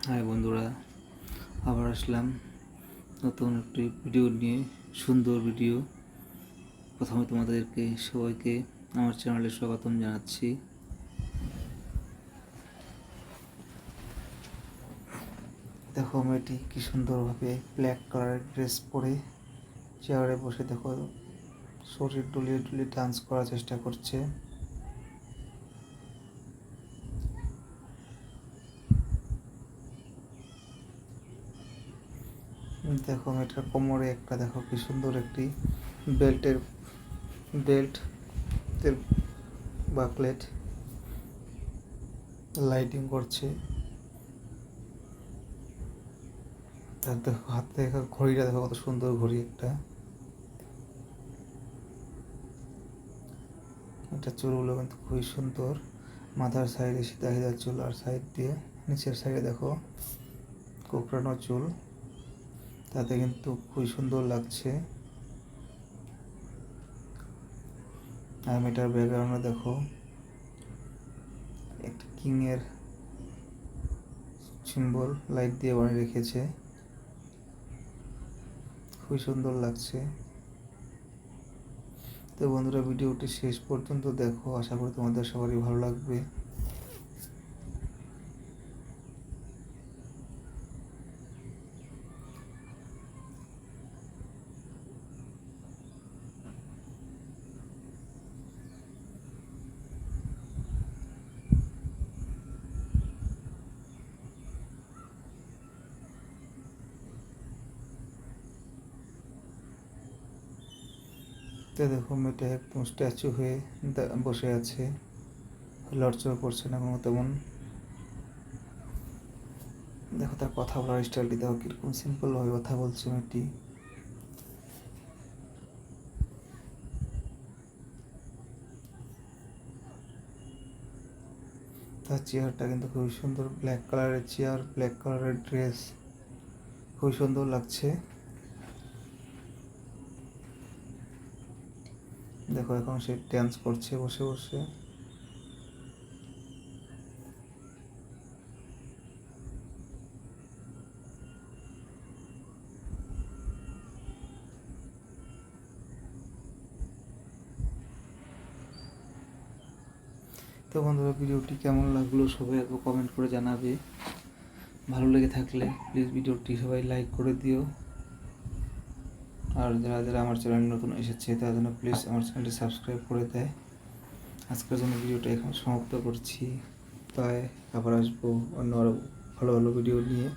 High বন্ধুরা, আবার আসলাম নতুন একটি ভিডিও নিয়ে, সুন্দর ভিডিও। প্রথমে তোমাদেরকে সবাইকে আমার চ্যানেলে স্বাগতম জানাচ্ছি। দেখো মেয়েটি কি সুন্দরভাবে ব্ল্যাক কালারের ড্রেস পরে চেয়ারে বসে দেখো শরীর ডুলিয়ে ডুলিয়ে ডান্স করার চেষ্টা করছে। দেখো মেয়েটার কোমরে একটা দেখো কি সুন্দর একটি বেল্টের বাকলেট লাইটিং করছে। তার দেখো হাতে দেখো ঘড়িটা দেখো কত সুন্দর ঘড়ি একটা। এটা চুলগুলো কিন্তু খুবই সুন্দর, মাথার সাইডে সিধা সিধা চুল, আর সাইড দিয়ে নিচের সাইডে দেখো কোঁকড়ানো চুল, তাতে কিন্তু খুবই সুন্দর লাগছে। আর মেয়েটার ব্যাকগ্রাউন্ডে দেখো একটা কিংয়ের সিম্বল লাইট দিয়ে বানিয়ে রেখেছে, খুবই সুন্দর লাগছে। তো বন্ধুরা, ভিডিওটি শেষ পর্যন্ত দেখো, আশা করি তোমাদের সবারই ভালো লাগবে। তো দেখো মেয়েটা একদম স্ট্যাচু হয়ে বসে আছে, লড়চড় করছে না কোনো তেমন। দেখো তার কথা বলার স্টাইলটি দেখো কিরকম সিম্পলভাবে কথা বলছে মেয়েটি। তার চেয়ারটা কিন্তু খুবই সুন্দর, ব্ল্যাক কালারের চেয়ার, ব্ল্যাক কালারের ড্রেস, খুবই সুন্দর লাগছে। দেখো এখন সে ড্যান্স করছে বসে বসে। তো বন্ধুরা, ভিডিওটি কেমন লাগলো সবাই একটু কমেন্ট করে জানাবে। ভালো লেগে থাকলে প্লিজ ভিডিওটি সবাই লাইক করে দিও। আর যারা যারা আমার চ্যানেল নতুন এসেছে তারা যেন প্লিজ আমার চ্যানেলটি সাবস্ক্রাইব করে দেয়। আজকের জন্য ভিডিওটা এখানে সমাপ্ত করছি। তাই আবার আসবো অন্য আরও ভালো ভালো ভিডিও নিয়ে।